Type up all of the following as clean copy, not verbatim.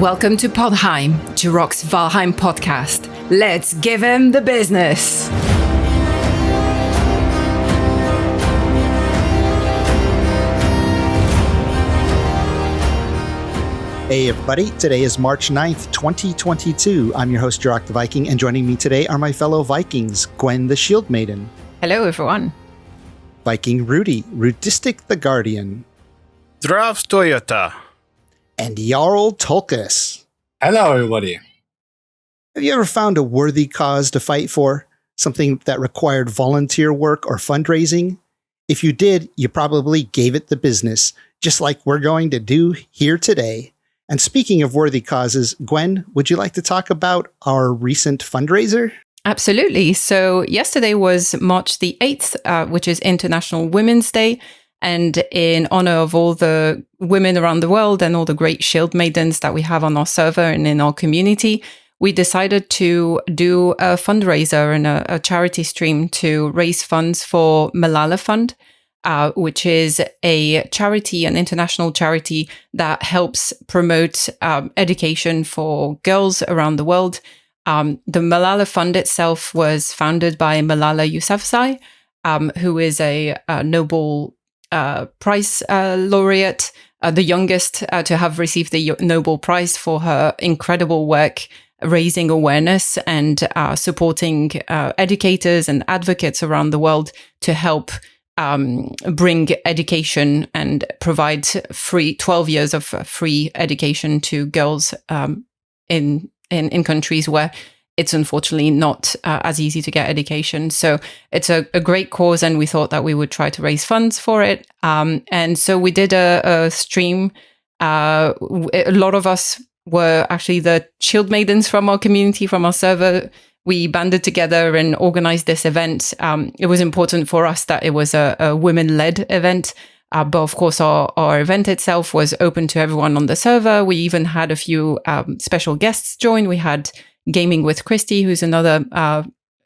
Welcome to Podheim, Jiroc's Valheim podcast. Let's give him the business. Hey everybody, today is March 9th, 2022. I'm your host, Jiroc the Viking, and joining me today are my fellow Vikings, Gwen the Shieldmaiden. Hello everyone. Viking Rudy, Rudistic the Guardian. Zdravs Toyota. And Jarl Tolkas. Hello everybody. Have you ever found a worthy cause to fight for? Something that required volunteer work or fundraising? If you did, you probably gave it the business, just like we're going to do here today. And speaking of worthy causes, Gwen, would you like to talk about our recent fundraiser? Absolutely. So yesterday was March the 8th, which is International Women's Day. And in honor of all the women around the world and all the great Shieldmaidens that we have on our server and in our community, we decided to do a fundraiser and a charity stream to raise funds for Malala Fund, which is a charity, an international charity that helps promote education for girls around the world. The Malala Fund itself was founded by Malala Yousafzai, who is a Nobel Prize laureate, the youngest to have received the Nobel Prize for her incredible work raising awareness and supporting educators and advocates around the world to help bring education and provide free 12 years of free education to girls in countries where it's unfortunately not as easy to get education. So it's a great cause, and we thought that we would try to raise funds for it. And so we did a stream. A lot of us were actually the Shieldmaidens from our community, from our server. We banded together and organized this event. It was important for us that it was a women-led event. But of course, our event itself was open to everyone on the server. We even had a few special guests join. We had Gaming with Christy, who's another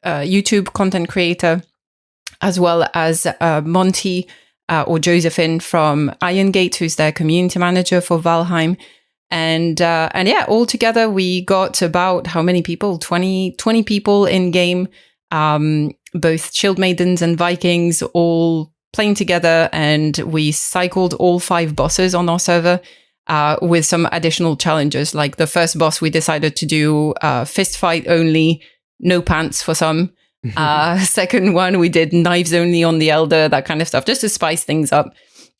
YouTube content creator, as well as Monty or Josephine from Irongate, who's their community manager for Valheim. And yeah, all together we got about how many people? 20 people in game, both Shieldmaidens and Vikings, all playing together, and we cycled all 5 bosses on our server. With some additional challenges. Like the first boss, we decided to do fist fight only, no pants for some. Second one, we did knives only on the Elder, that kind of stuff, just to spice things up.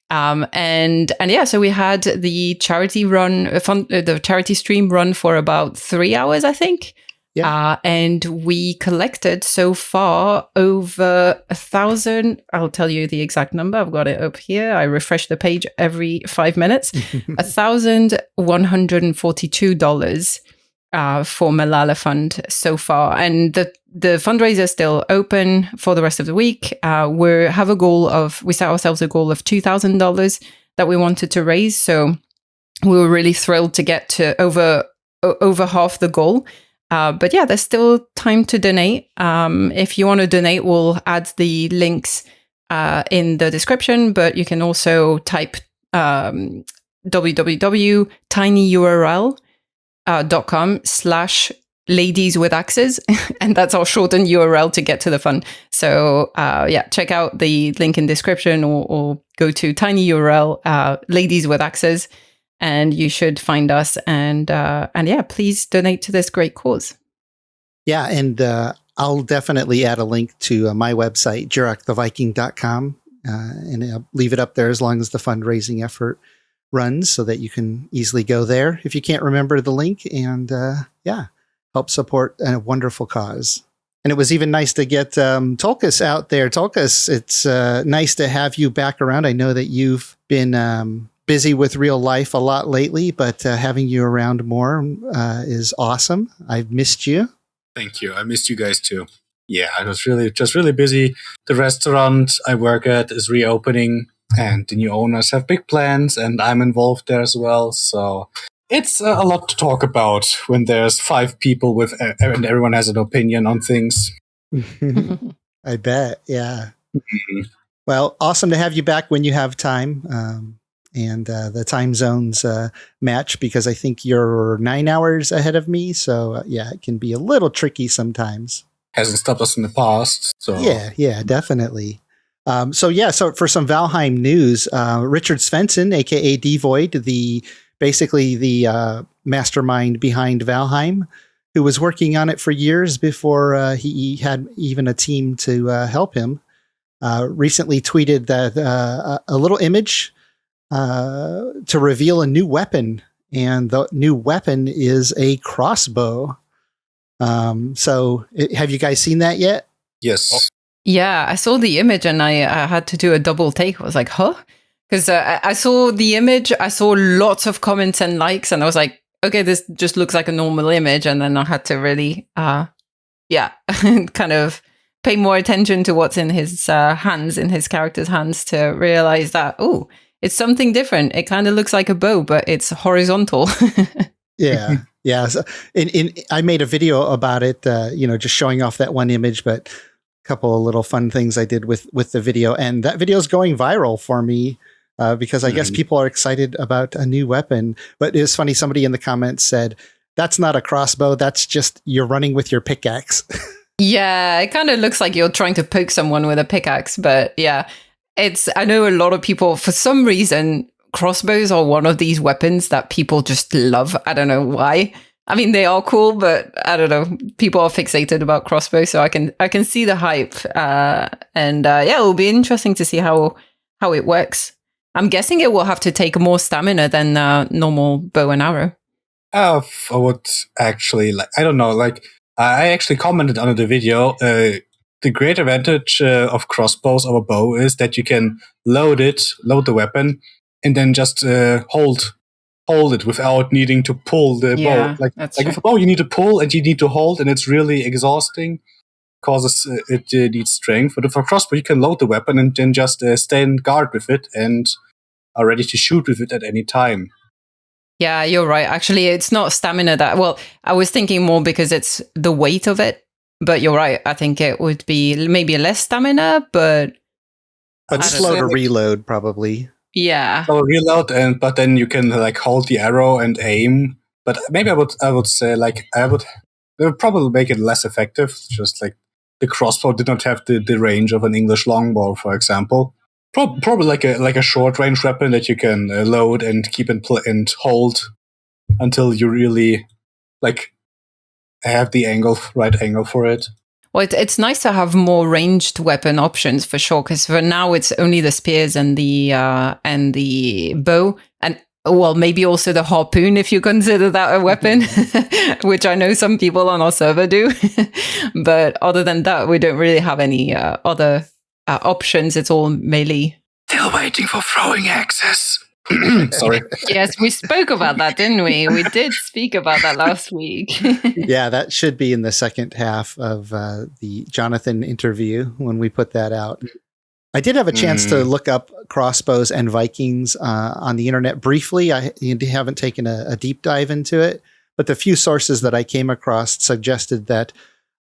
And yeah, so we had the charity run, the charity stream run for about 3 hours, I think. Yeah. And we collected so far over 1,000. I'll tell you the exact number. I've got it up here. I refresh the page every 5 minutes. $1,142 for Malala Fund so far. And the fundraiser is still open for the rest of the week. We set ourselves a goal of $2,000 that we wanted to raise. So we were really thrilled to get to over half the goal. But yeah, there's still time to donate. If you want to donate, we'll add the links in the description, but you can also type www.tinyurl.com/ladieswithaxes, and that's our shortened URL to get to the fund. So yeah, check out the link in description or go to tinyurl ladies with axes. And you should find us, and yeah, please donate to this great cause. Yeah, and I'll definitely add a link to my website, jiroctheviking.com, and I'll leave it up there as long as the fundraising effort runs, so that you can easily go there if you can't remember the link, and yeah, help support a wonderful cause. And it was even nice to get Tolkas out there. Tolkas, it's nice to have you back around. I know that you've been busy with real life a lot lately, but having you around more is awesome. I've missed you. Thank you. I missed you guys too. Yeah, I was really busy. The restaurant I work at is reopening, and the new owners have big plans, and I'm involved there as well. So it's a lot to talk about when there's 5 people and everyone has an opinion on things. I bet. Yeah. Well, awesome to have you back when you have time. and the time zones match because I think you're 9 hours ahead of me. So yeah, it can be a little tricky sometimes. Hasn't stopped us in the past. So Yeah, definitely. So for some Valheim news, Richard Svensson, aka Devoid, basically the mastermind behind Valheim, who was working on it for years before he had even a team to help him, recently tweeted that a little image to reveal a new weapon, and the new weapon is a crossbow. Have you guys seen that yet? yes. Yeah, I saw the image and I had to do a double take. I was like, huh? Because I saw the image, I saw lots of comments and likes, and I was like, okay, this just looks like a normal image. And then I had to really, kind of pay more attention to what's in his hands, in his character's hands, to realize that, oh, it's something different. It kind of looks like a bow, but it's horizontal. Yeah. So, I made a video about it, just showing off that one image, but couple of little fun things I did with the video, and that video is going viral for me because I guess people are excited about a new weapon. But it was funny, somebody in the comments said, that's not a crossbow, that's just you're running with your pickaxe. Yeah, it kind of looks like you're trying to poke someone with a pickaxe, but yeah, I know a lot of people, for some reason, crossbows are one of these weapons that people just love. I don't know why. I mean, they are cool, but I don't know. People are fixated about crossbows, so I can see the hype. It'll be interesting to see how it works. I'm guessing it will have to take more stamina than normal bow and arrow. I would actually I don't know. I actually commented under the video. The great advantage of crossbows over bow is that you can load the weapon, and then just hold it without needing to pull the bow. With a bow, you need to pull and you need to hold, and it's really exhausting. Causes it needs strength. But for crossbow, you can load the weapon and then just stay in guard with it and are ready to shoot with it at any time. Yeah, you're right. Actually, it's not stamina I was thinking more because it's the weight of it. But you're right. I think it would be maybe less stamina, but slow to reload, probably. Yeah. So reload, but then you can hold the arrow and aim. But maybe I would say it would probably make it less effective. Just like the crossbow did not have the range of an English longbow, for example. Probably like a short range weapon that you can load and keep and hold until you really have the right angle for it. Well, it's nice to have more ranged weapon options for sure, because for now it's only the spears and the bow, and maybe also the harpoon if you consider that a weapon, which I know some people on our server do. But other than that, we don't really have any other options. It's all melee. Still waiting for throwing axes. Sorry. Yes, we spoke about that, didn't we? We did speak about that last week. Yeah, that should be in the second half of the Jonathan interview when we put that out. I did have a chance to look up crossbows and Vikings on the internet briefly. I haven't taken a deep dive into it, but the few sources that I came across suggested that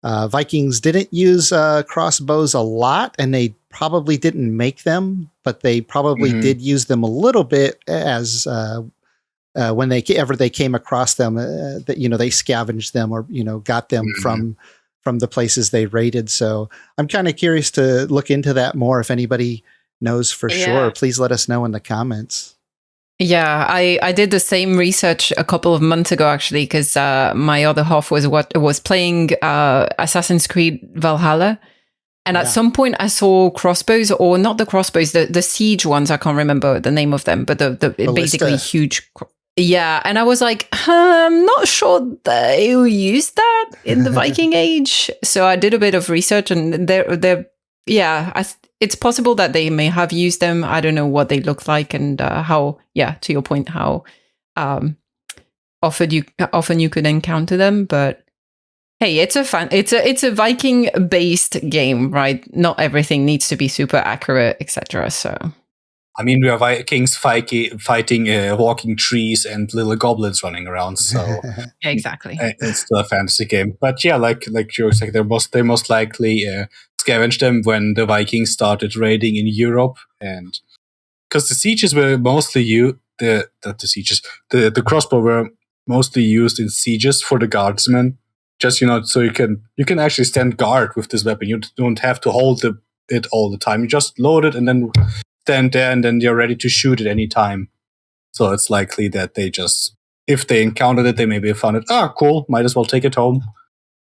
Vikings didn't use crossbows a lot, and they probably didn't make them, but they probably did use them a little bit as when they came across them. That they scavenged them or got them from the places they raided. So I'm kind of curious to look into that more. If anybody knows for sure, please let us know in the comments. Yeah, I did the same research a couple of months ago, actually, because my other half was playing Assassin's Creed Valhalla. And at some point I saw crossbows, or not the crossbows, the siege ones. I can't remember the name of them, but the basically huge. Yeah. And I was like, I'm not sure they used that in the Viking Age. So I did a bit of research, and it's possible that they may have used them. I don't know what they look like and how, to your point, how often you could encounter them. But hey, it's a Viking based game, right? Not everything needs to be super accurate, etc. So, I mean, we are Vikings fighting walking trees and little goblins running around. So exactly, it's still a fantasy game. But yeah, like Jiroc said, they most likely scavenged them when the Vikings started raiding in Europe, and because the sieges were mostly used, the crossbow were mostly used in sieges for the guardsmen. Just, so you can actually stand guard with this weapon. You don't have to hold it all the time. You just load it and then stand there, and then you're ready to shoot at any time. So it's likely that they just, if they encountered it, they maybe found it. Cool, might as well take it home.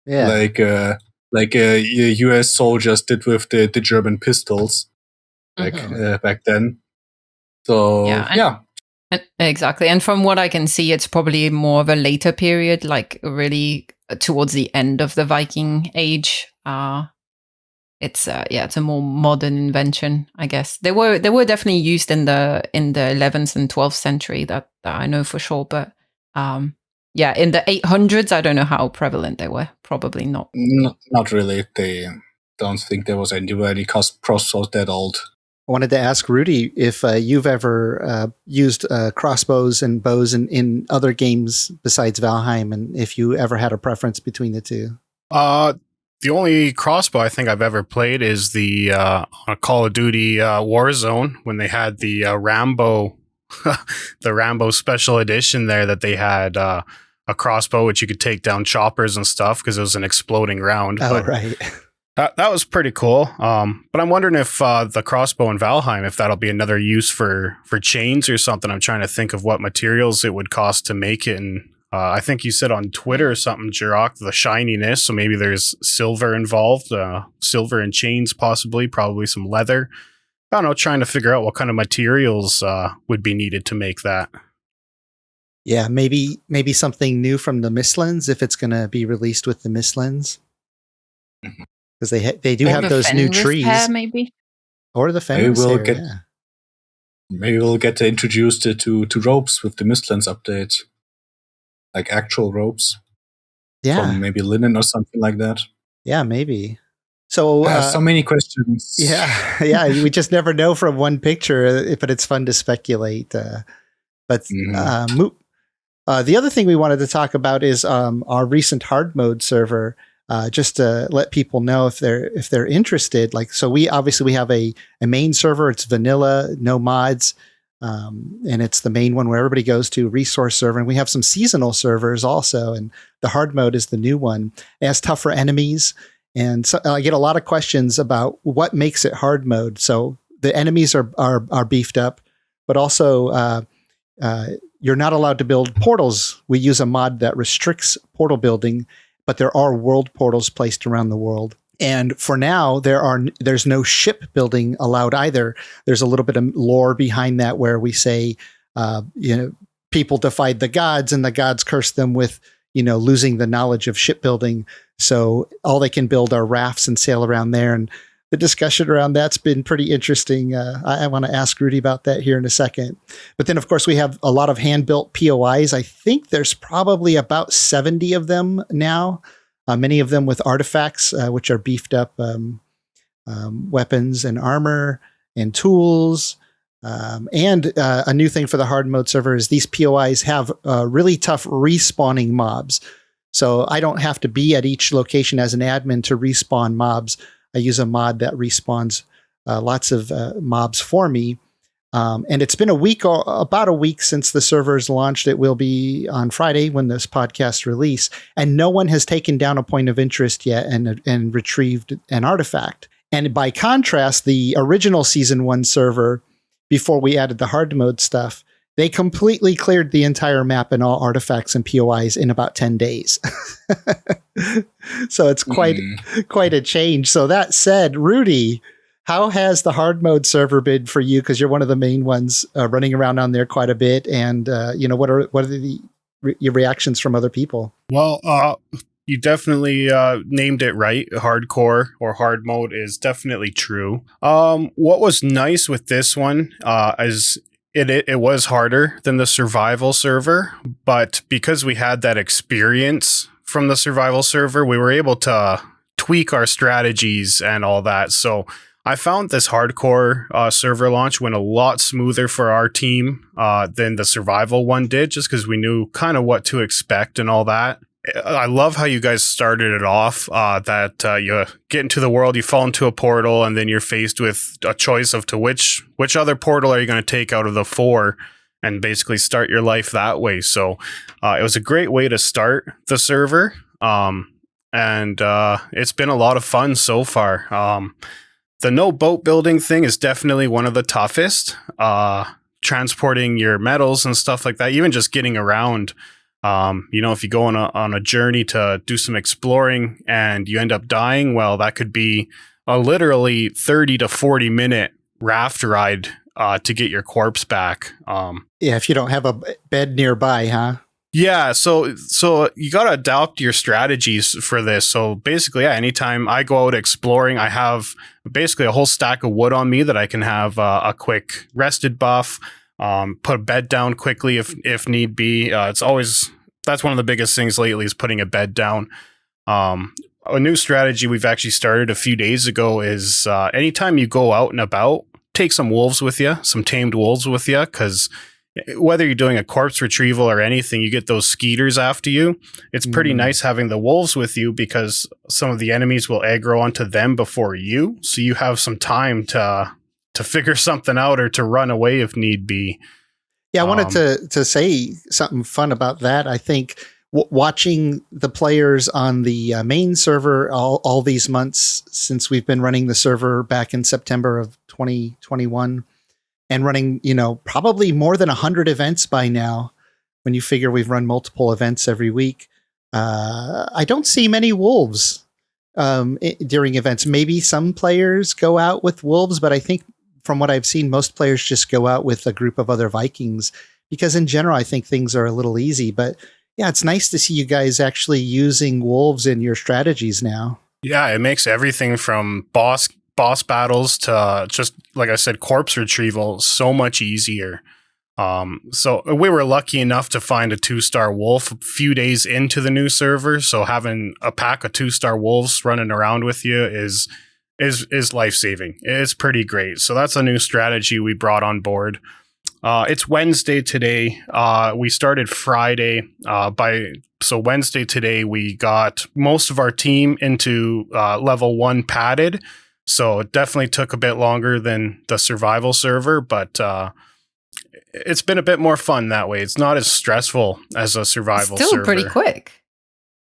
Yeah. Like U.S. soldiers did with the German pistols back then. So yeah. Exactly. And from what I can see, it's probably more of a later period, like really towards the end of the Viking Age. It's a more modern invention, I guess. They were definitely used in the 11th and 12th century, that I know for sure. But in the 800s, I don't know how prevalent they were. Probably not. Not really. They don't think there was any crossbows that old. I wanted to ask Rudy if you've ever used crossbows and bows in other games besides Valheim, and if you ever had a preference between the two. The only crossbow I think I've ever played is the Call of Duty Warzone, when they had the Rambo, the Rambo Special Edition there, that they had a crossbow which you could take down choppers and stuff because it was an exploding round. Oh, right. That was pretty cool. But I'm wondering if the crossbow in Valheim, if that'll be another use for chains or something. I'm trying to think of what materials it would cost to make it. And I think you said on Twitter or something, Jiroc, the shininess. So maybe there's silver involved, silver and chains possibly, probably some leather. I don't know, trying to figure out what kind of materials would be needed to make that. Yeah, maybe something new from the Mistlands if it's going to be released with the Mistlands. Because they do have those new trees. Maybe? Or the Fenris hair, Maybe we'll get introduced to ropes with the Mistlands update. Like actual ropes. Yeah. From maybe linen or something like that. Yeah, maybe. So so many questions. Yeah. We just never know from one picture, but it's fun to speculate. The other thing we wanted to talk about is our recent hard mode server. Just to let people know if they're interested. Like, so we have a main server. It's vanilla, no mods. And it's the main one where everybody goes to, resource server. And we have some seasonal servers also. And the hard mode is the new one. It has tougher enemies. And so I get a lot of questions about what makes it hard mode. So the enemies are beefed up, but also you're not allowed to build portals. We use a mod that restricts portal building, but there are world portals placed around the world. And for now, there's no ship building allowed either. There's a little bit of lore behind that where we say, people defied the gods and the gods cursed them with, losing the knowledge of shipbuilding. So all they can build are rafts and sail around there. And the discussion around that's been pretty interesting. I want to ask Rudy about that here in a second. But then, of course, we have a lot of hand-built POIs. I think there's probably about 70 of them now, many of them with artifacts, which are beefed up weapons and armor and tools. And a new thing for the hard mode server is these POIs have really tough respawning mobs. So I don't have to be at each location as an admin to respawn mobs. I use a mod that respawns lots of mobs for me. And it's been about a week since the server's launched. It will be on Friday when this podcast release. And no one has taken down a point of interest yet and retrieved an artifact. And by contrast, the original Season 1 server, before we added the hard mode stuff, they completely cleared the entire map and all artifacts and POIs in about 10 days. So it's quite a change. So that said, Rudy, how has the hard mode server been for you? Because you're one of the main ones running around on there quite a bit. And what are your reactions from other people? Well, you definitely named it right. Hardcore or hard mode is definitely true. What was nice with this one is it was harder than the survival server, but because we had that experience from the survival server, we were able to tweak our strategies and all that. So I found this hardcore server launch went a lot smoother for our team than the survival one did, just because we knew kind of what to expect and all that. I love how you guys started it off, that you get into the world, you fall into a portal, and then you're faced with a choice of to which other portal are you going to take out of the 4, and basically start your life that way. So it was a great way to start the server, and it's been a lot of fun so far. The no boat building thing is definitely one of the toughest. Transporting your metals and stuff like that, even just getting around. If you go on a journey to do some exploring and you end up dying, well, that could be a literally 30 to 40 minute raft ride to get your corpse back. Yeah, if you don't have a bed nearby, huh? Yeah, so you got to adapt your strategies for this. So basically, anytime I go out exploring, I have basically a whole stack of wood on me that I can have a quick rested buff. Put a bed down quickly if need be. That's one of the biggest things lately is putting a bed down. A new strategy we've actually started a few days ago is anytime you go out and about, take some wolves with you, some tamed wolves with you, because whether you're doing a corpse retrieval or anything, you get those skeeters after you. It's pretty nice having the wolves with you because some of the enemies will aggro onto them before you, so you have some time to figure something out or to run away if need be. Yeah, I wanted to say something fun about that. I think watching the players on the main server all these months since we've been running the server back in September of 2021 and running, probably more than 100 events by now, when you figure we've run multiple events every week. I don't see many wolves during events. Maybe some players go out with wolves, but I think from what I've seen, most players just go out with a group of other Vikings because in general, I think things are a little easy. But yeah, it's nice to see you guys actually using wolves in your strategies now. Yeah, it makes everything from boss battles to just, like I said, corpse retrieval so much easier. So we were lucky enough to find a 2-star wolf a few days into the new server. So having a pack of 2-star wolves running around with you is life-saving. It's pretty great. So that's a new strategy we brought on board. It's Wednesday today. We started Friday. So Wednesday today, we got most of our team into level 1 padded. So it definitely took a bit longer than the survival server, but it's been a bit more fun that way. It's not as stressful as a survival server. Still pretty quick.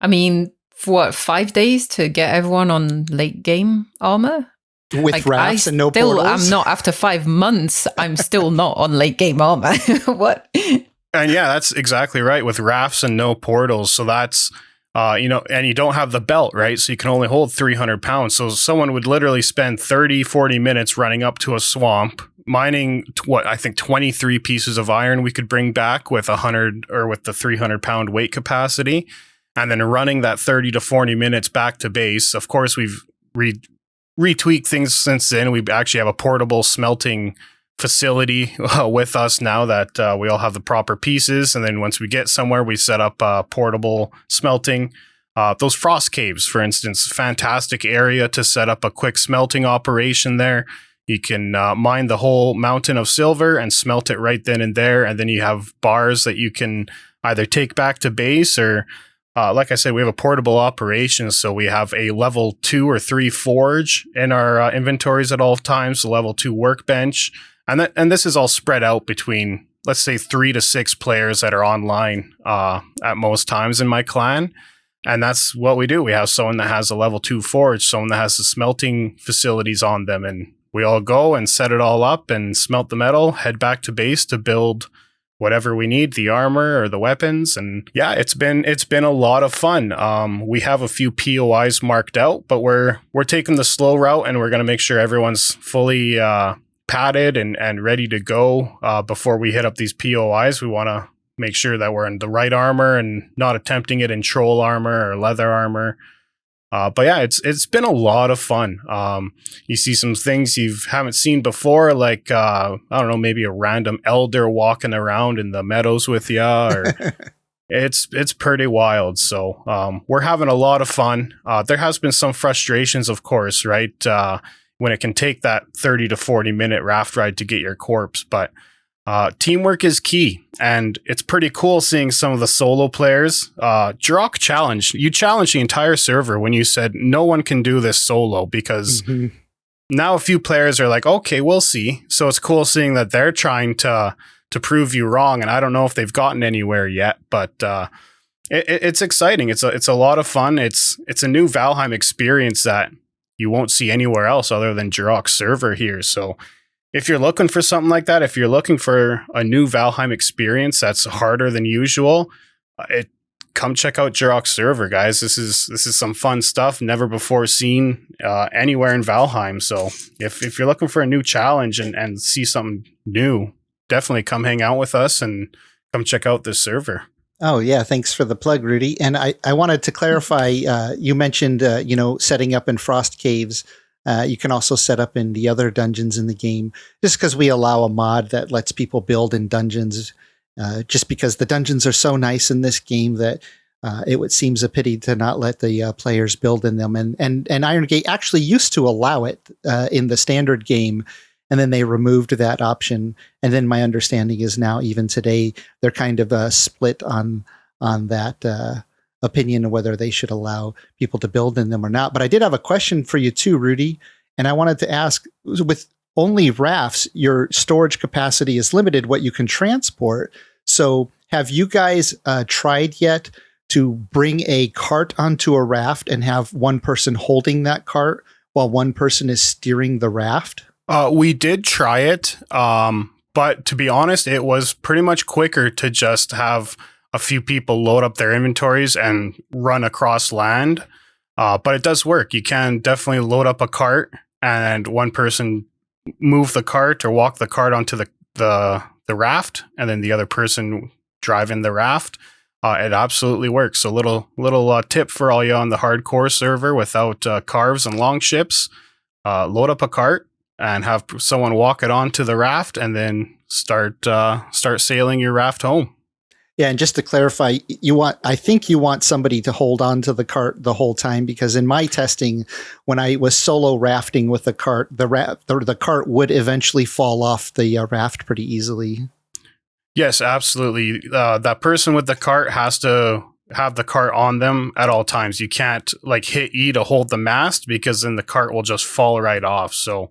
I mean, for 5 days to get everyone on late game armor? With rafts and no portals? I'm not, after 5 months, I'm still not on late game armor. What? And yeah, that's exactly right, with rafts and no portals. So that's, and you don't have the belt, right? So you can only hold 300 pounds. So someone would literally spend 30, 40 minutes running up to a swamp, mining, 23 pieces of iron we could bring back with 100 or with the 300 pound weight capacity. And then running that 30 to 40 minutes back to base. Of course, we've retweaked things since then. We actually have a portable smelting facility with us now that we all have the proper pieces. And then once we get somewhere, we set up portable smelting. Those frost caves, for instance, fantastic area to set up a quick smelting operation there. You can mine the whole mountain of silver and smelt it right then and there. And then you have bars that you can either take back to base or like I said, we have a portable operation, so we have a level 2 or 3 forge in our inventories at all times, a level 2 workbench, and this is all spread out between, let's say, 3 to 6 players that are online at most times in my clan, and that's what we do. We have someone that has a level 2 forge, someone that has the smelting facilities on them, and we all go and set it all up and smelt the metal, head back to base to build whatever we need, the armor or the weapons. And yeah, it's been a lot of fun. We have a few POIs marked out, but we're taking the slow route, and we're going to make sure everyone's fully padded and ready to go before we hit up these POIs. We want to make sure that we're in the right armor and not attempting it in troll armor or leather armor. But yeah, it's been a lot of fun. You see some things you haven't seen before, like I don't know, maybe a random elder walking around in the meadows with you, or it's pretty wild. So we're having a lot of fun. There has been some frustrations, of course, right? When it can take that 30 to 40 minute raft ride to get your corpse, but Teamwork is key, and it's pretty cool seeing some of the solo players. Jiroc you challenged the entire server when you said no one can do this solo, because now a few players are like, okay, we'll see. So it's cool seeing that they're trying to prove you wrong, and I don't know if they've gotten anywhere yet, but it's exciting. It's a lot of fun. It's a new Valheim experience that you won't see anywhere else other than Jiroc's server here. So if you're looking for something like that, if you're looking for a new Valheim experience that's harder than usual, come check out Jiroc's server, guys. This is some fun stuff, never before seen anywhere in Valheim. So if you're looking for a new challenge and see something new, definitely come hang out with us and come check out this server. Oh, yeah. Thanks for the plug, Rudy. And I wanted to clarify, you mentioned, setting up in Frost Caves. You can also set up in the other dungeons in the game, just because we allow a mod that lets people build in dungeons, just because the dungeons are so nice in this game that it seems a pity to not let the players build in them. And Iron Gate actually used to allow it in the standard game, and then they removed that option. And then my understanding is now, even today, they're kind of split on that opinion of whether they should allow people to build in them or not. But I did have a question for you too, Rudy. And I wanted to ask, with only rafts, your storage capacity is limited, what you can transport. So have you guys tried yet to bring a cart onto a raft and have one person holding that cart while one person is steering the raft? We did try it, but to be honest, it was pretty much quicker to just have a few people load up their inventories and run across land. But it does work. You can definitely load up a cart and one person move the cart or walk the cart onto the raft, and then the other person driving the raft. It absolutely works. So little tip for all you on the hardcore server without carves and long ships. Load up a cart and have someone walk it onto the raft, and then start sailing your raft home. Yeah, and just to clarify, I think you want somebody to hold on to the cart the whole time, because in my testing, when I was solo rafting with the cart, the cart would eventually fall off the raft pretty easily. Yes, absolutely. That person with the cart has to have the cart on them at all times. You can't hit E to hold the mast, because then the cart will just fall right off. So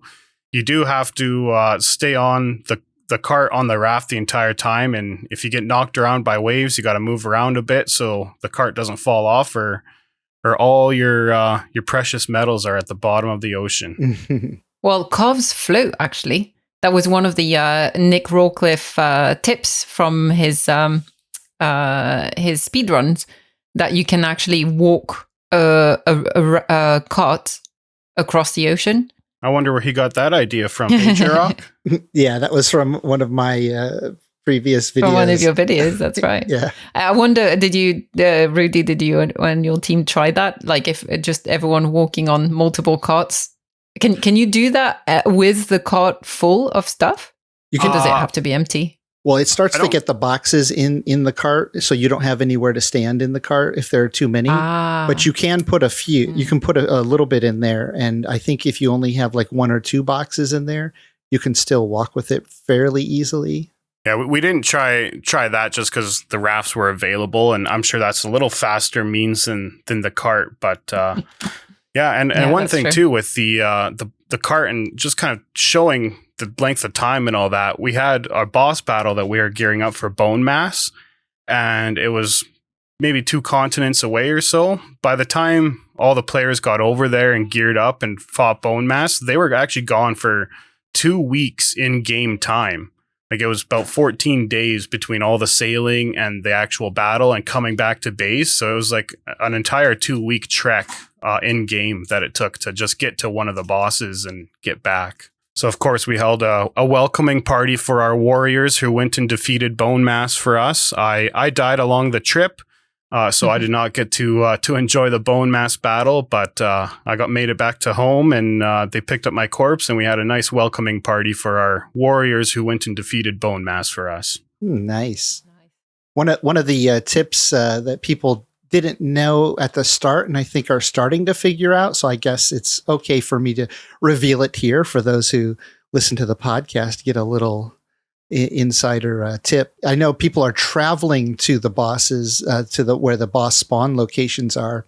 you do have to stay on the cart on the raft the entire time, and if you get knocked around by waves, you got to move around a bit so the cart doesn't fall off, or all your precious metals are at the bottom of the ocean. Well, calves float, actually. That was one of the Nick Rawcliffe tips from his speedruns, that you can actually walk a cart across the ocean. I wonder where he got that idea from. Hey, Jiroc? Yeah, that was from one of my previous videos. From one of your videos, that's right. Yeah. I wonder, did you, Rudy, did you and your team try that? Like, if just everyone walking on multiple carts? Can you do that with the cart full of stuff? You can. Or does it have to be empty? Well, it starts to get the boxes in the cart, so you don't have anywhere to stand in the cart if there are too many. But you can put a few. You can put a little bit in there, and I think if you only have like one or two boxes in there, you can still walk with it fairly easily. Yeah, we didn't try that just because the rafts were available, and I'm sure that's a little faster means than the cart. But yeah, and one thing too with the cart, and just kind of showing the length of time and all that, we had our boss battle that we were gearing up for Bone Mass, and it was maybe 2 continents away or so. By the time all the players got over there and geared up and fought Bone Mass, they were actually gone for 2 weeks in game time. Like, it was about 14 days between all the sailing and the actual battle and coming back to base. So it was like an entire 2-week trek in game that it took to just get to one of the bosses and get back. So, of course, we held a welcoming party for our warriors who went and defeated Bone Mass for us. I died along the trip, so I did not get to enjoy the Bone Mass battle, but I made it back to home, and they picked up my corpse, and we had a nice welcoming party for our warriors who went and defeated Bone Mass for us. Nice. One of the tips that people didn't know at the start, and I think are starting to figure out, so I guess it's okay for me to reveal it here for those who listen to the podcast, get a little insider tip. I know people are traveling to the bosses, where the boss spawn locations are,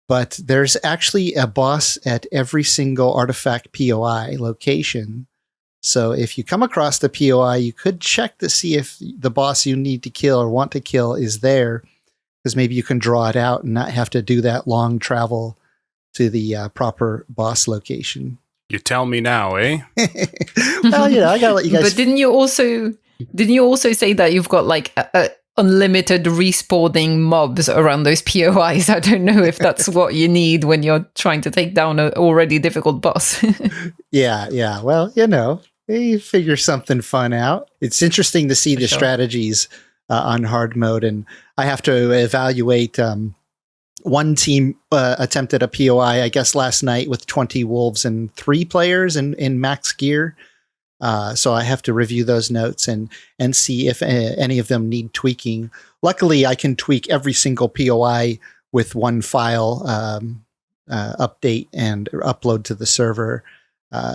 but there's actually a boss at every single artifact POI location. So if you come across the POI, you could check to see if the boss you need to kill or want to kill is there, because maybe you can draw it out and not have to do that long travel to the proper boss location. You tell me now, eh? Well, I gotta let you guys. But didn't you also say that you've got like a unlimited respawning mobs around those POIs? I don't know if that's what you need when you're trying to take down an already difficult boss. Yeah. Well, you figure something fun out. It's interesting to see the strategies on hard mode, and I have to evaluate. One team attempted a POI, I guess, last night with 20 wolves and 3 players in max gear. So I have to review those notes and see if any of them need tweaking. Luckily, I can tweak every single POI with one file update and upload to the server,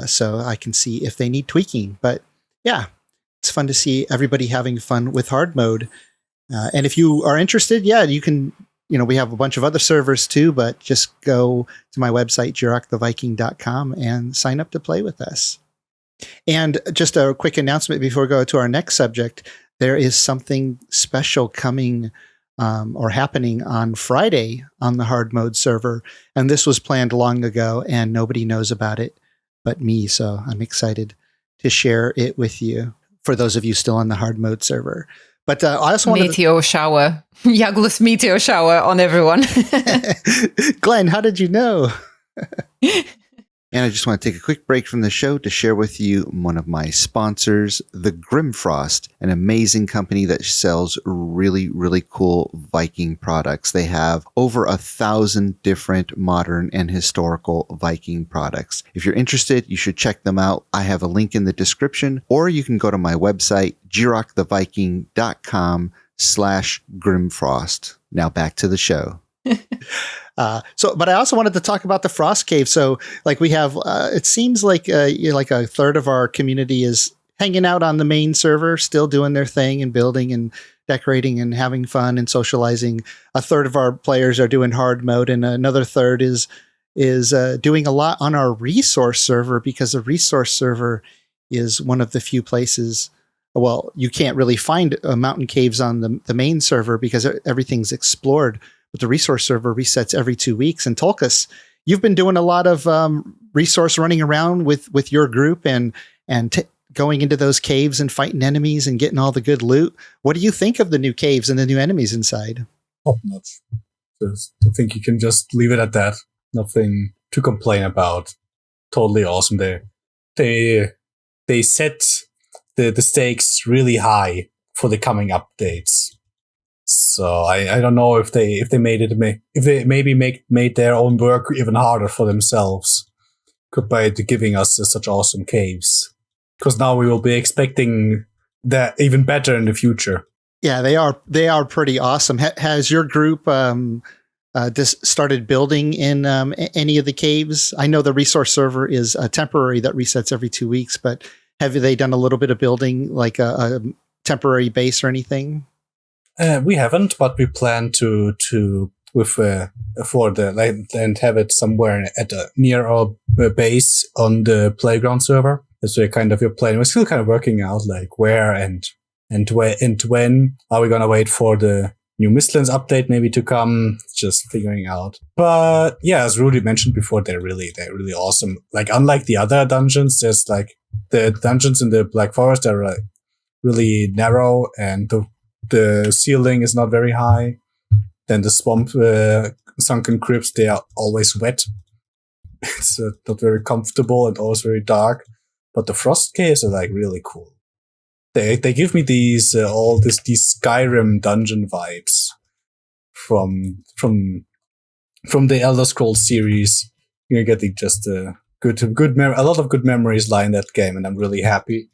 so I can see if they need tweaking. But yeah, it's fun to see everybody having fun with hard mode. And if you are interested, you can. We have a bunch of other servers too, but just go to my website, jiroctheviking.com, and sign up to play with us. And just a quick announcement before we go to our next subject. There is something special coming or happening on Friday on the hard mode server. And this was planned long ago, and nobody knows about it but me. So I'm excited to share it with you, for those of you still on the hard mode server. But I also want meteor shower, Yaglu's meteor shower on everyone. Glenn, how did you know? And I just want to take a quick break from the show to share with you one of my sponsors, the Grimfrost, an amazing company that sells really, really cool Viking products. They have over 1,000 different modern and historical Viking products. If you're interested, you should check them out. I have a link in the description, or you can go to my website, jiroctheviking.com/Grimfrost. Now back to the show. But I also wanted to talk about the Frost Cave. So, like, we have, it seems like like a third of our community is hanging out on the main server, still doing their thing and building and decorating and having fun and socializing. A third of our players are doing hard mode, and another third is doing a lot on our resource server, because the resource server is one of the few places. Well, you can't really find mountain caves on the main server because everything's explored. But the resource server resets every 2 weeks. And Tolkus, you've been doing a lot of resource running around with your group and going into those caves and fighting enemies and getting all the good loot. What do you think of the new caves and the new enemies inside? Top notch. I think you can just leave it at that. Nothing to complain about. Totally awesome there. They set the stakes really high for the coming updates. So I don't know if they made their own work even harder for themselves by giving us such awesome caves, because now we will be expecting that even better in the future. Yeah, they are pretty awesome. Has your group just started building in any of the caves? I know the resource server is temporary that resets every 2 weeks, but have they done a little bit of building, like a temporary base or anything? We haven't, but we plan to afford and have it somewhere near our base on the playground server. So we're planning. We're still kind of working out like where and when. Are we gonna wait for the new Mistlands update maybe to come? Just figuring out. But yeah, as Rudy mentioned before, they're really awesome. Like, unlike the other dungeons, there's like the dungeons in the Black Forest are like really narrow, and the ceiling is not very high. Then the swamp sunken crypts, they are always wet. It's not very comfortable and always very dark. But the frost caves are like really cool. They give me these Skyrim dungeon vibes from the Elder Scrolls series. You're getting just a lot of good memories lie in that game, and I'm really happy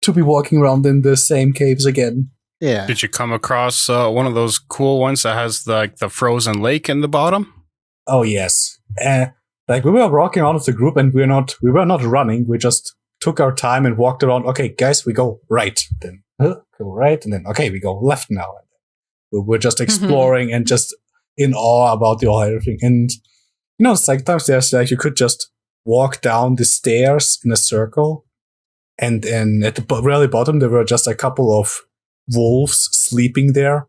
to be walking around in the same caves again. Yeah. Did you come across one of those cool ones that has like the frozen lake in the bottom? Oh yes. Like, we were walking out of the group, and we were not running. We just took our time and walked around. Okay, guys, we go right. Then go right. And then, okay, we go left now. We're just exploring and just in awe about the whole everything. And, sometimes there's like, you could just walk down the stairs in a circle. And then at the really bottom, there were just a couple of wolves sleeping there.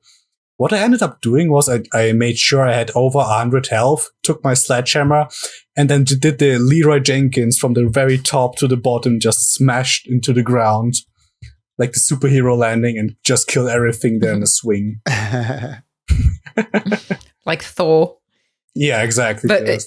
What I ended up doing was I made sure I had over 100 health, took my sledgehammer, and then did the Leroy Jenkins from the very top to the bottom, just smashed into the ground like the superhero landing and just killed everything there in a swing. Like Thor. Yeah, exactly. But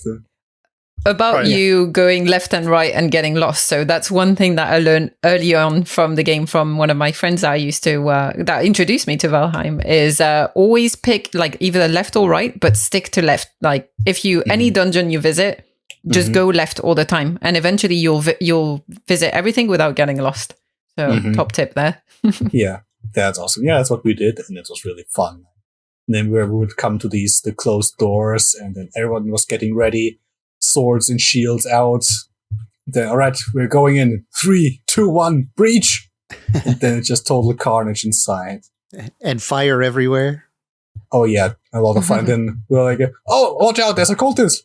about you going left and right and getting lost. So that's one thing that I learned early on from the game from one of my friends I used to, that introduced me to Valheim, is always pick like either left or right, but stick to left. Like if you, any dungeon you visit, just go left all the time. And eventually you'll visit everything without getting lost. So top tip there. Yeah, that's awesome. Yeah, that's what we did. And it was really fun. And then we would come to the closed doors and then everyone was getting ready. Swords and shields out. Then, all right, we're going in. 3, 2, 1, breach. And then it's just total carnage inside. And fire everywhere. Oh, yeah, a lot of fire. Then we're like, oh, watch out, there's a cultist.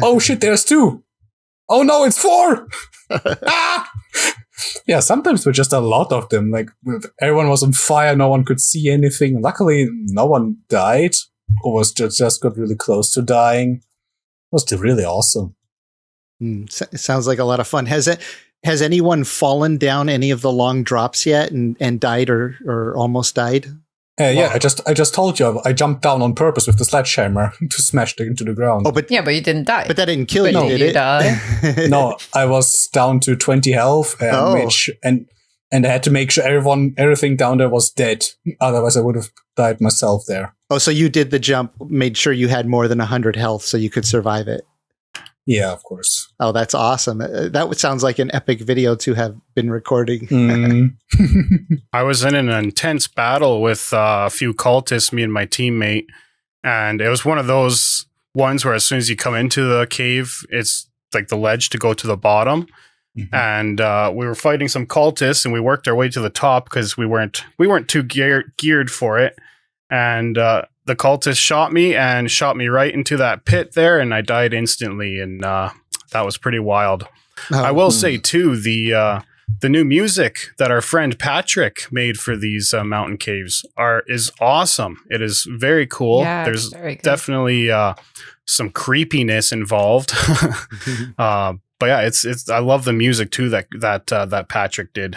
Oh, shit, there's 2. Oh, no, it's 4. Ah! Yeah, sometimes with just a lot of them. Like, everyone was on fire, no one could see anything. Luckily, no one died or was just got really close to dying. It was really awesome. Sounds like a lot of fun. Has anyone fallen down any of the long drops yet and died or almost died? Yeah, I just told you I jumped down on purpose with the sledgehammer to smash it into the ground. Oh, but you didn't die. But that didn't kill you, did it? Die? No, I was down to 20 health, and I had to make sure everything down there was dead. Otherwise, I would have died myself there. Oh, so you did the jump, made sure you had more than 100 health so you could survive it. Yeah, of course. Oh, that's awesome. That sounds like an epic video to have been recording. I was in an intense battle with a few cultists, me and my teammate. And it was one of those ones where as soon as you come into the cave, it's like the ledge to go to the bottom. And we were fighting some cultists and we worked our way to the top because we weren't too geared for it. And the cultist shot me right into that pit there, and I died instantly, and that was pretty wild. I will say too, the new music that our friend Patrick made for these mountain caves is awesome. It is very cool. Yeah, there's definitely some creepiness involved. But yeah, it's I love the music too that Patrick did.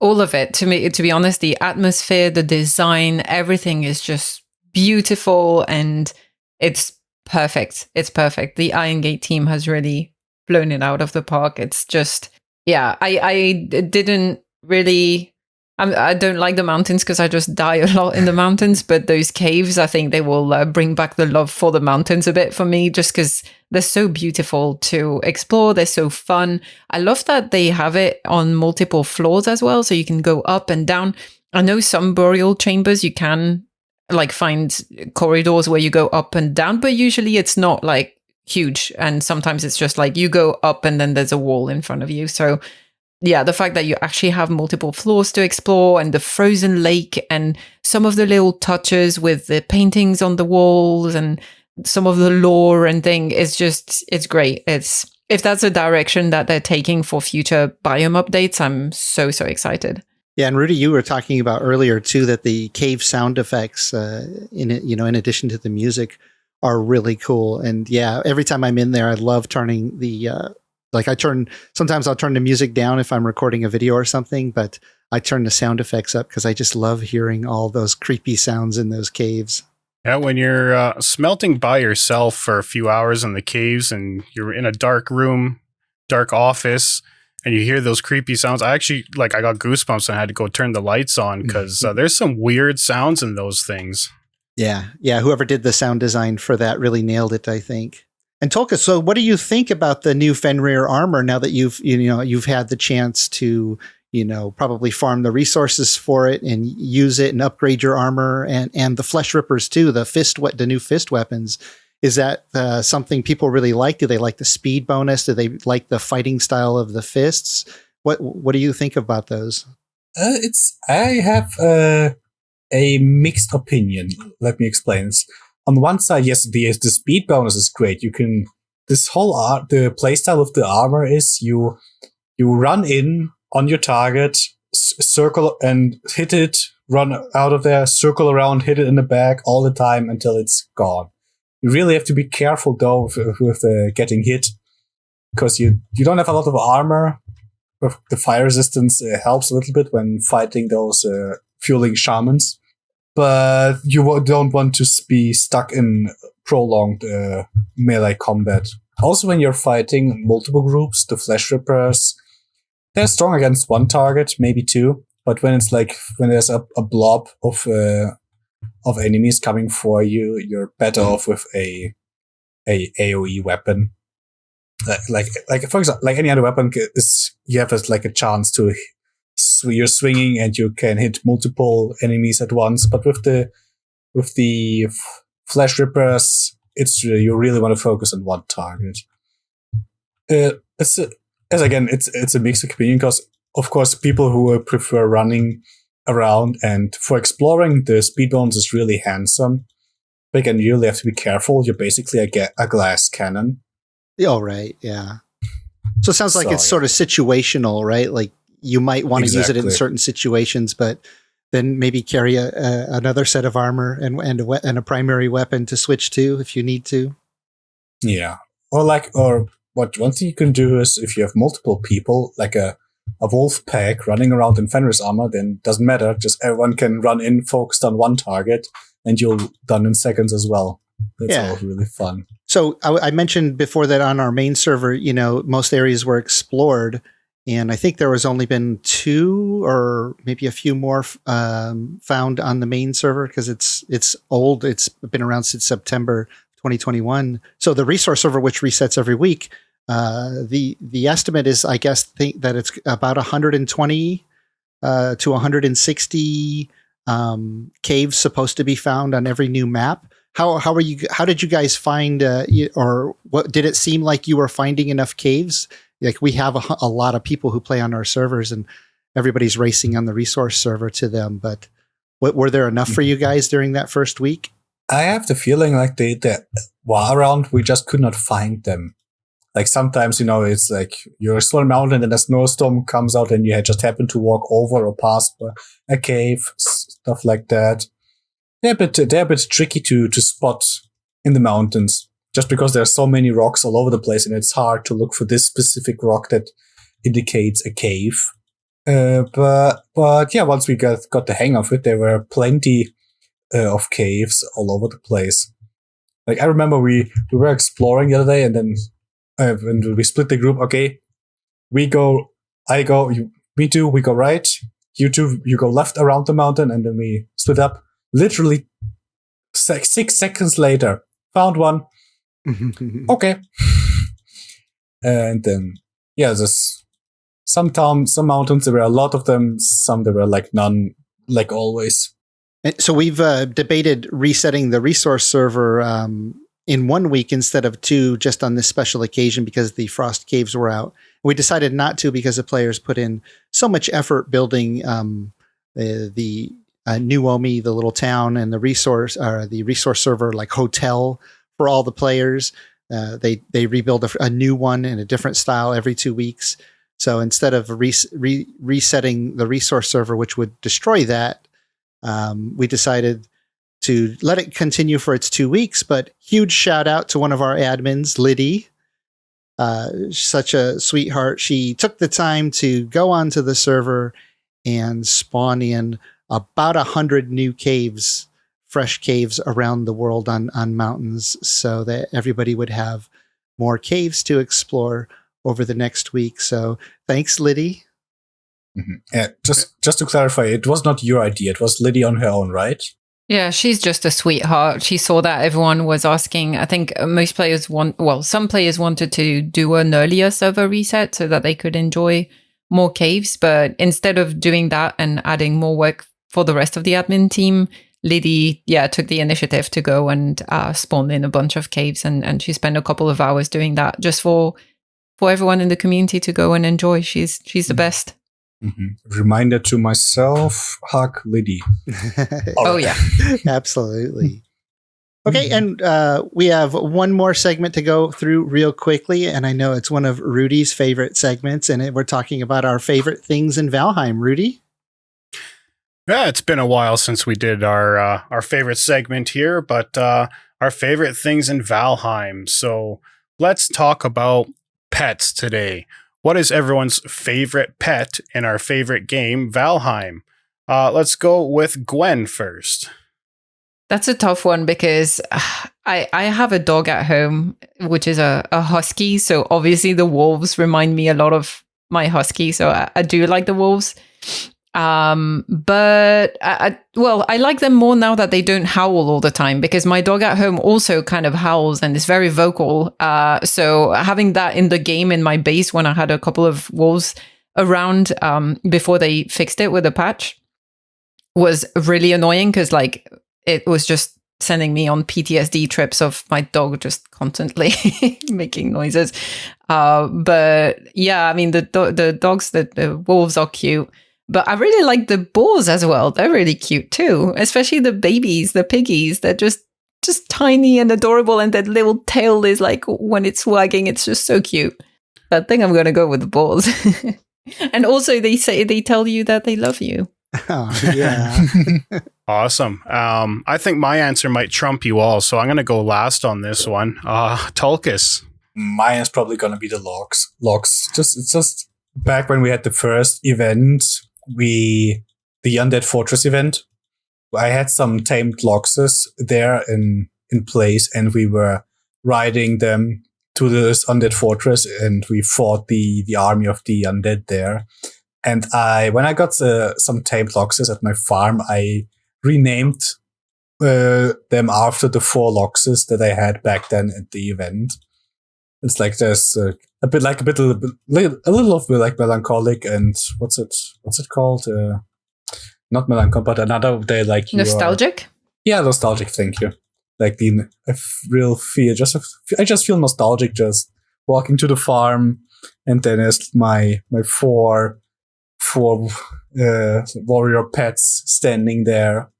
All of it. To me, to be honest, the atmosphere, the design, everything is just beautiful and it's perfect. It's perfect. The Iron Gate team has really blown it out of the park. It's just, yeah, I didn't really, I don't like the mountains because I just die a lot in the mountains, but those caves, I think they will bring back the love for the mountains a bit for me, just because they're so beautiful to explore. They're so fun. I love that they have it on multiple floors as well, so you can go up and down. I know some burial chambers you can like find corridors where you go up and down, but usually it's not like huge. And sometimes it's just like you go up and then there's a wall in front of you. So yeah, the fact that you actually have multiple floors to explore and the frozen lake and some of the little touches with the paintings on the walls and some of the lore and thing is just, it's great. If that's a direction that they're taking for future biome updates, I'm so excited. Yeah, and Rudy, you were talking about earlier too that the cave sound effects, in addition to the music, are really cool. And yeah, every time I'm in there, I love turning the sometimes I'll turn the music down if I'm recording a video or something, but I turn the sound effects up because I just love hearing all those creepy sounds in those caves. Yeah, when you're smelting by yourself for a few hours in the caves and you're in a dark room, dark office, and you hear those creepy sounds, I got goosebumps and I had to go turn the lights on because there's some weird sounds in those things. Yeah. Whoever did the sound design for that really nailed it, I think. And Tolka, so what do you think about the new Fenrir armor now that you've had the chance to, probably farm the resources for it and use it and upgrade your armor and the flesh rippers too, the new fist weapons? Is that something people really like? Do they like the speed bonus? Do they like the fighting style of the fists? What do you think about those? I have a mixed opinion. Let me explain. On one side, yes, the speed bonus is great. You can the playstyle of the armor is you run in on your target, circle and hit it, run out of there, circle around, hit it in the back all the time until it's gone. You really have to be careful though with getting hit, because you don't have a lot of armor. The fire resistance helps a little bit when fighting those fueling shamans, but you don't want to be stuck in prolonged melee combat. Also, when you're fighting multiple groups, the Flesh Rippers, they're strong against one target, maybe two. But when there's a blob of enemies coming for you, you're better off with a AOE weapon. Like for example, like any other weapon is, you have a chance to you're swinging and you can hit multiple enemies at once. But with the Flesh Rippers, you really want to focus on one target. It's a mixed opinion, because of course people who prefer running around, and for exploring, the speed bonus is really handsome. But again, you really have to be careful. You're basically a glass cannon. Oh, right. Yeah. So it sounds like it's sort of situational, right? Like you might want to use it in certain situations, but then maybe carry another set of armor and a primary weapon to switch to if you need to. Yeah. Or what one thing you can do is, if you have multiple people, like a wolf pack running around in Fenris armor, then it doesn't matter. Just everyone can run in focused on one target, and you'll done in seconds as well. That's all really fun. So I mentioned before that on our main server, most areas were explored, and I think there was only been 2 or maybe a few more found on the main server, because it's old. It's been around since September 2021. So the resource server, which resets every week, the estimate is, I guess, that it's about 120 to 160 caves supposed to be found on every new map. How did you guys find, or what did it seem like you were finding enough caves? Like, we have a lot of people who play on our servers, and everybody's racing on the resource server to them. But were there enough for you guys during that first week? I have the feeling like they were around. We just could not find them. Like sometimes, it's like you're exploring a mountain and a snowstorm comes out and you just happen to walk over or past a cave, stuff like that. They're a bit tricky to spot in the mountains, just because there are so many rocks all over the place, and it's hard to look for this specific rock that indicates a cave. But yeah, once we got the hang of it, there were plenty of caves all over the place. Like, I remember we were exploring the other day, and then when we split the group, okay, we go right, you two, you go left around the mountain, and then we split up. Literally 6 seconds later, found one. Okay. And then, there's some mountains, there were a lot of them, some there were like none, like always. So we've debated resetting the resource server in 1 week instead of 2, just on this special occasion, because the frost caves were out. We decided not to, because the players put in so much effort building the New Omi, the little town, and the resource server, like hotel for all the players. They rebuild a new one in a different style every 2 weeks. So instead of resetting the resource server, which would destroy that, we decided to let it continue for its 2 weeks. But huge shout out to one of our admins, Liddy. Such a sweetheart. She took the time to go onto the server and spawn in about 100 new caves, fresh caves around the world on mountains, so that everybody would have more caves to explore over the next week. So thanks, Liddy. Mm-hmm. Yeah, just to clarify, it was not your idea. It was Liddy on her own, right? Yeah, she's just a sweetheart. She saw that everyone was asking. I think some players wanted to do an earlier server reset so that they could enjoy more caves. But instead of doing that and adding more work for the rest of the admin team, Liddy, took the initiative to go and spawn in a bunch of caves. And she spent a couple of hours doing that just for for everyone in the community to go and enjoy. She's the best. Reminder to myself, hug Liddy. Oh, yeah. Absolutely. Okay, and we have one more segment to go through real quickly, and I know it's one of Rudy's favorite segments, and we're talking about our favorite things in Valheim. Rudy? Yeah, it's been a while since we did our favorite segment here, but our favorite things in Valheim. So let's talk about pets today. What is everyone's favorite pet in our favorite game, Valheim? Let's go with Gwen first. That's a tough one because I have a dog at home, which is a husky. So obviously the wolves remind me a lot of my husky. So I do like the wolves. But I like them more now that they don't howl all the time, because my dog at home also kind of howls and is very vocal. So having that in the game in my base when I had a couple of wolves around before they fixed it with a patch was really annoying, because like it was just sending me on PTSD trips of my dog just constantly making noises. But yeah, I mean, the wolves are cute. But I really like the boars as well. They're really cute too, especially the babies, the piggies. They're just tiny and adorable, and that little tail is like, when it's wagging, it's just so cute. I think I'm going to go with the boars. And also they tell you that they love you. Oh, yeah. Awesome. I think my answer might trump you all, so I'm going to go last on this one. Tulkas. Mine is probably going to be the logs. It's just back when we had the first event, the Undead Fortress event. I had some tamed loxes there in place, and we were riding them to this Undead Fortress, and we fought the army of the Undead there. And when I got some tamed loxes at my farm, I renamed them after the 4 loxes that I had back then at the event. It's like there's a little bit like melancholic, and what's it called? Not melancholic, but another day like nostalgic. Yeah, nostalgic. Thank you. Like I just feel nostalgic just walking to the farm, and then there's my 4 warrior pets standing there,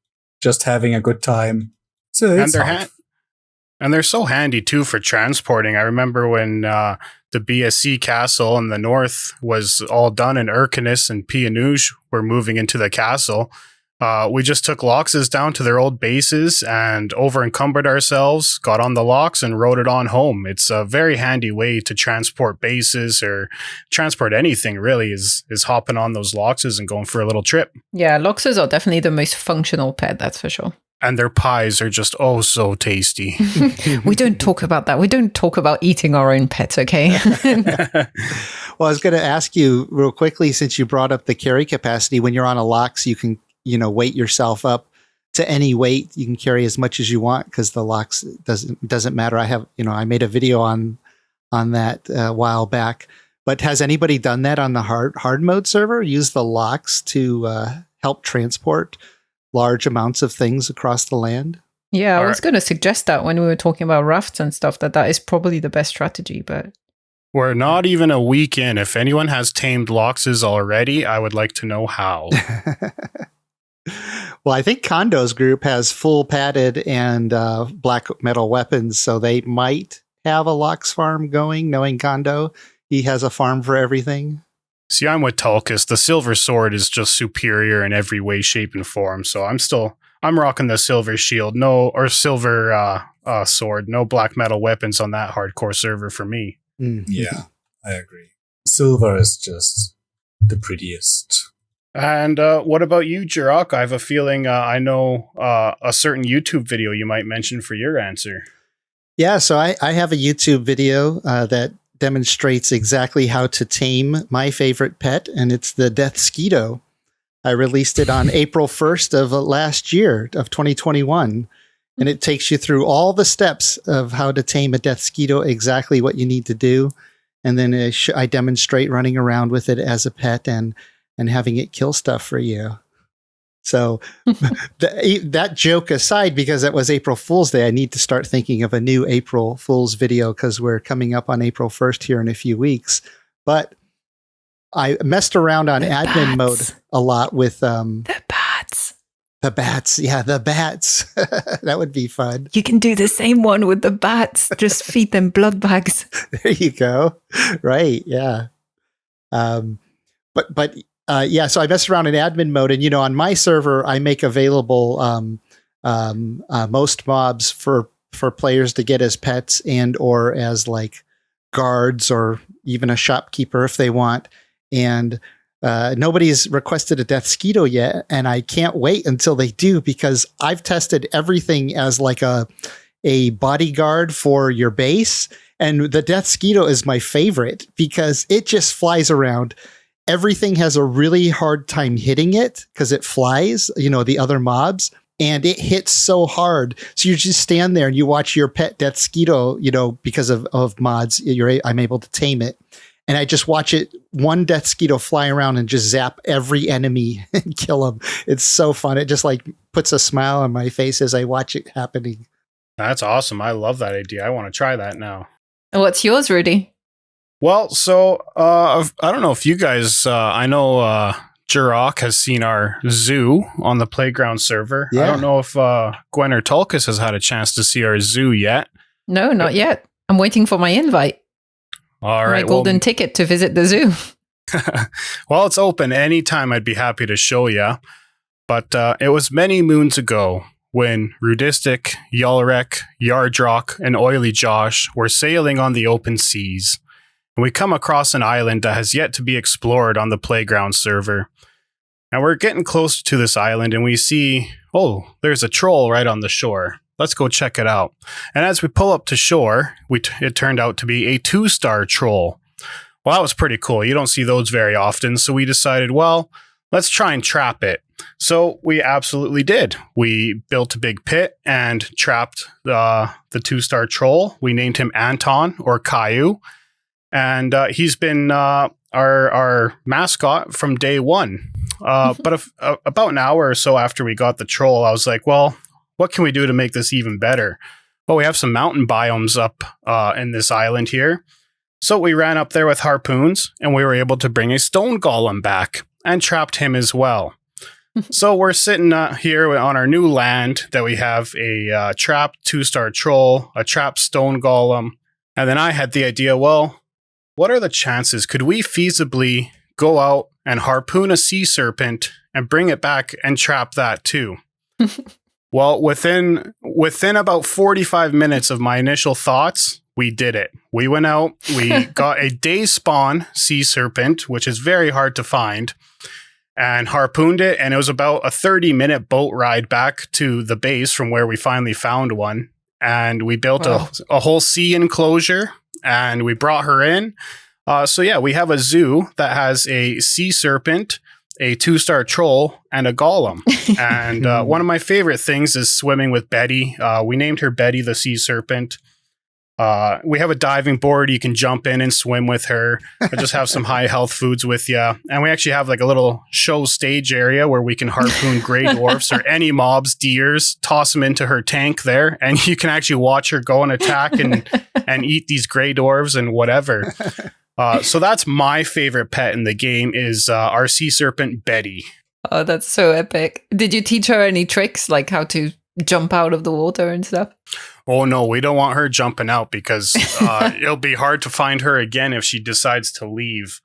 just having a good time. So and they're so handy too for transporting. I remember when the BSC castle in the north was all done, and Urcanus and Pianuge were moving into the castle. We just took loxes down to their old bases and over encumbered ourselves, got on the lox and rode it on home. It's a very handy way to transport bases or transport anything really, is hopping on those loxes and going for a little trip. Yeah, loxes are definitely the most functional pet, that's for sure. And their pies are just so tasty. We don't talk about that. We don't talk about eating our own pets, okay? Well, I was going to ask you real quickly, since you brought up the carry capacity, when you're on a lox, you can, weight yourself up to any weight. You can carry as much as you want, because the lox doesn't matter. I have, I made a video on that a while back. But has anybody done that on the hard mode server? Use the lox to help transport large amounts of things across the land? Yeah, I was going to suggest that when we were talking about rafts and stuff, that is probably the best strategy, but we're not even a week in. If anyone has tamed loxes already, I would like to know how. Well, I think Kondo's group has full padded and black metal weapons, so they might have a lox farm going, knowing Kondo. He has a farm for everything. See, I'm with Tulkas. The silver sword is just superior in every way, shape, and form. So I'm rocking the silver shield, silver sword. No black metal weapons on that hardcore server for me. Mm. Yeah, I agree. Silver is just the prettiest. And what about you, Jiroc? I have a feeling I know a certain YouTube video you might mention for your answer. Yeah, so I have a YouTube video that demonstrates exactly how to tame my favorite pet, and it's the Death Skeeto. I released it on April 1st of last year, of 2021, and it takes you through all the steps of how to tame a Death Skeeto, exactly what you need to do, and then I demonstrate running around with it as a pet and having it kill stuff for you. So that joke aside, because it was April Fool's Day, I need to start thinking of a new April Fool's video because we're coming up on April 1st here in a few weeks. But I messed around on admin mode a lot with the bats. The bats. Yeah, the bats. That would be fun. You can do the same one with the bats. Just feed them blood bags. There you go. Right. Yeah. But yeah, so I messed around in admin mode, and on my server, I make available most mobs for players to get as pets and or as like guards or even a shopkeeper if they want. And nobody's requested a Deathsquito yet, and I can't wait until they do, because I've tested everything as like a bodyguard for your base, and the Deathsquito is my favorite because it just flies around. Everything has a really hard time hitting it because it flies, the other mobs, and it hits so hard. So you just stand there and you watch your pet Deathsquito, because of mods, I'm able to tame it. And I just watch one Deathsquito fly around and just zap every enemy and kill them. It's so fun. It just like puts a smile on my face as I watch it happening. That's awesome. I love that idea. I want to try that now. What's yours, Rudy? Well, so I don't know if you guys, I know Jiroc has seen our zoo on the Playground server. Yeah. I don't know if Gwen or Tulkas has had a chance to see our zoo yet. No, not yet. I'm waiting for my invite. All right. My golden ticket to visit the zoo. Well, it's open anytime. I'd be happy to show you. But it was many moons ago when Rudistic, Yalrek, Yardrock, and Oily Josh were sailing on the open seas. And we come across an island that has yet to be explored on the Playground server. And we're getting close to this island and we see, there's a troll right on the shore. Let's go check it out. And as we pull up to shore, it turned out to be a 2-star troll. Well, that was pretty cool. You don't see those very often. So we decided, let's try and trap it. So we absolutely did. We built a big pit and trapped the 2-star troll. We named him Anton or Caillou. And he's been our mascot from day one. But about an hour or so after we got the troll, I was like, what can we do to make this even better? Well, we have some mountain biomes up in this island here. So we ran up there with harpoons, and we were able to bring a stone golem back and trapped him as well. So we're sitting here on our new land that we have a trapped 2-star troll, a trapped stone golem. And then I had the idea, what are the chances? Could we feasibly go out and harpoon a sea serpent and bring it back and trap that too? Well, within about 45 minutes of my initial thoughts, we did it. We went out, we got a day spawn sea serpent, which is very hard to find, and harpooned it. And it was about a 30-minute boat ride back to the base from where we finally found one. And we built a whole sea enclosure, and we brought her in. So yeah, we have a zoo that has a sea serpent, a 2-star troll, and a golem. And one of my favorite things is swimming with Betty. We named her Betty the sea serpent. We have a diving board. You can jump in and swim with her. I just have some high health foods with you. And we actually have like a little show stage area where we can harpoon gray dwarfs or any mobs, deers, toss them into her tank there. And you can actually watch her go and attack and eat these gray dwarves and whatever. So that's my favorite pet in the game is our sea serpent, Betty. Oh, that's so epic. Did you teach her any tricks, like how to jump out of the water and stuff? Oh, no, we don't want her jumping out because it'll be hard to find her again if she decides to leave.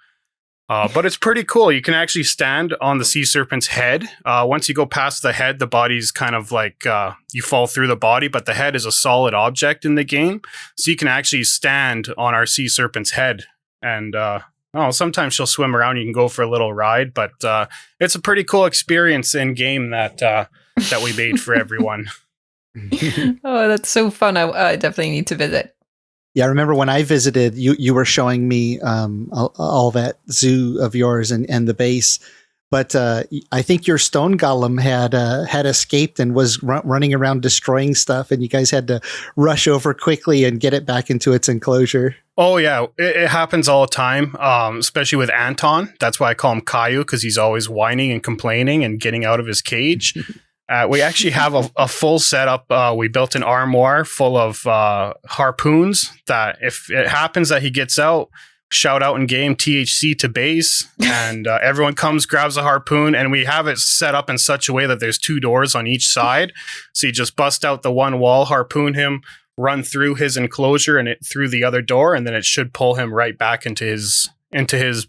But it's pretty cool. You can actually stand on the sea serpent's head. Once you go past the head, the body's kind of like you fall through the body, but the head is a solid object in the game. So you can actually stand on our sea serpent's head. And sometimes she'll swim around. You can go for a little ride, but it's a pretty cool experience in game that we made for everyone. Oh, that's so fun. I definitely need to visit. Yeah, I remember when I visited, you were showing me all that zoo of yours and the base. But I think your stone golem had escaped and was running around destroying stuff, and you guys had to rush over quickly and get it back into its enclosure. Oh, yeah. It happens all the time, especially with Anton. That's why I call him Caillou, because he's always whining and complaining and getting out of his cage. We actually have a full setup. We built an armoire full of harpoons that if it happens that he gets out, shout out in game THC to base, and everyone comes, grabs a harpoon, and we have it set up in such a way that there's 2 doors on each side. So you just bust out the one wall, harpoon him, run through his enclosure and it through the other door, and then it should pull him right back into his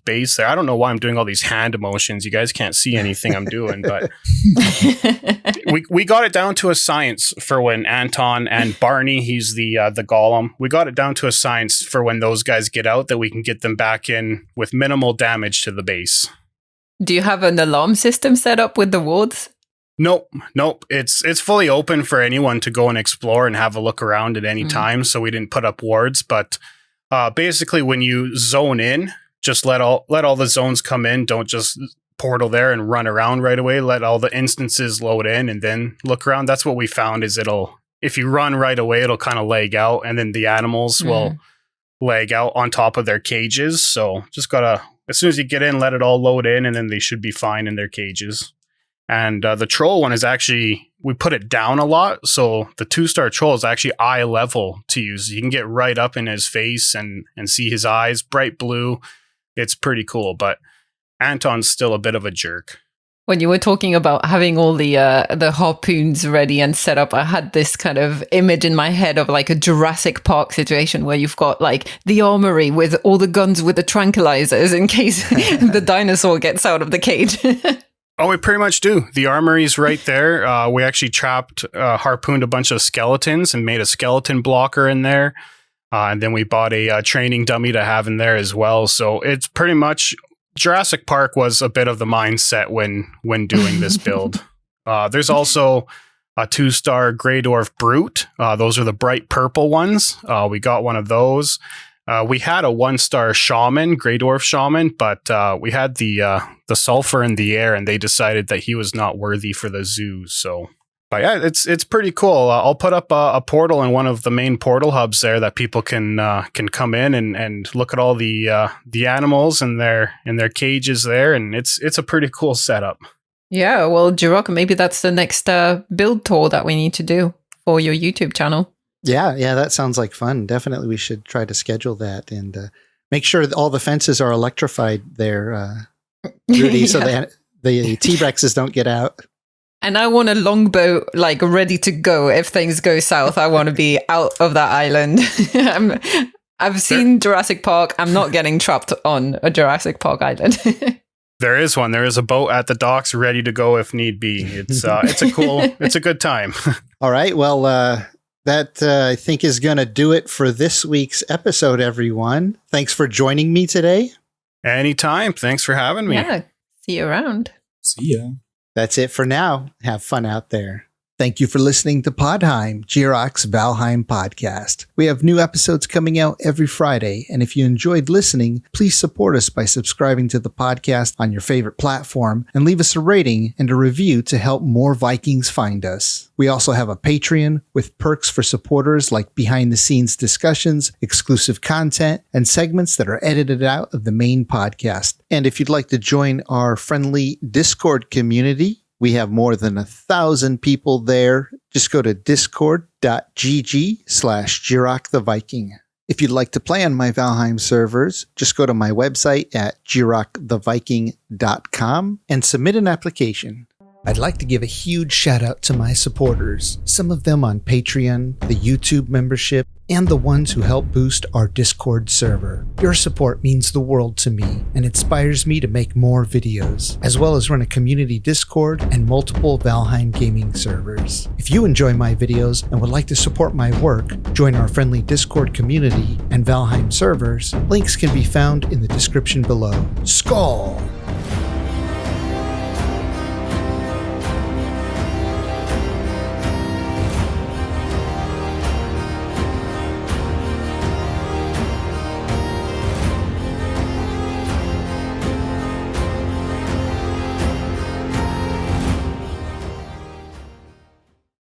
base there. I don't know why I'm doing all these hand motions. You guys can't see anything I'm doing, but we got it down to a science for when Anton and Barney, he's the golem. We got it down to a science for when those guys get out that we can get them back in with minimal damage to the base. Do you have an alarm system set up with the wards? Nope. It's fully open for anyone to go and explore and have a look around at any time. So we didn't put up wards, but basically when you zone in, just let all the zones come in. Don't just portal there and run around right away. Let all the instances load in and then look around. That's what we found is if you run right away, it'll kind of lag out, and then the animals will lag out on top of their cages. So just gotta, as soon as you get in, let it all load in, and then they should be fine in their cages. And the troll one is actually, we put it down a lot. So the 2-star troll is actually eye level to use. You can get right up in his face and see his eyes, bright blue. It's pretty cool, but Anton's still a bit of a jerk. When you were talking about having all the harpoons ready and set up, I had this kind of image in my head of like a Jurassic Park situation where you've got like the armory with all the guns with the tranquilizers in case the dinosaur gets out of the cage. Oh, we pretty much do. The armory's right there. We actually harpooned a bunch of skeletons and made a skeleton blocker in there. And then we bought a training dummy to have in there as well. So it's pretty much, Jurassic Park was a bit of the mindset when doing this build. There's also a 2-star Grey Dwarf Brute. Those are the bright purple ones. We got one of those. We had a 1-star Shaman, Grey Dwarf Shaman, but we had the sulfur in the air, and they decided that he was not worthy for the zoo. So, but yeah, it's pretty cool. I'll put up a portal in one of the main portal hubs there that people can come in and look at all the animals in their cages there, and it's a pretty cool setup. Yeah, well, Jiroc, maybe that's the next build tour that we need to do for your YouTube channel. Yeah, that sounds like fun. Definitely, we should try to schedule that and make sure that all the fences are electrified there, Rudy, so that the T-Rexes don't get out. And I want a longboat like ready to go if things go south. I want to be out of that island. I've seen Jurassic Park. I'm not getting trapped on a Jurassic Park island. There is one. There is a boat at the docks ready to go if need be. It's a good time. All right. Well, that I think is going to do it for this week's episode, everyone. Thanks for joining me today. Anytime. Thanks for having me. Yeah. See you around. See ya. That's it for now. Have fun out there. Thank you for listening to Podheim, Jiroc's Valheim podcast. We have new episodes coming out every Friday, and if you enjoyed listening, please support us by subscribing to the podcast on your favorite platform and leave us a rating and a review to help more Vikings find us. We also have a Patreon with perks for supporters like behind-the-scenes discussions, exclusive content, and segments that are edited out of the main podcast. And if you'd like to join our friendly Discord community, we have more than 1,000 people there. Just go to discord.gg/Jiroc the Viking. If you'd like to play on my Valheim servers, just go to my website at jiroctheviking.com and submit an application. I'd like to give a huge shout out to my supporters, some of them on Patreon, the YouTube membership, and the ones who help boost our Discord server. Your support means the world to me and inspires me to make more videos, as well as run a community Discord and multiple Valheim gaming servers. If you enjoy my videos and would like to support my work, join our friendly Discord community and Valheim servers. Links can be found in the description below. Skål!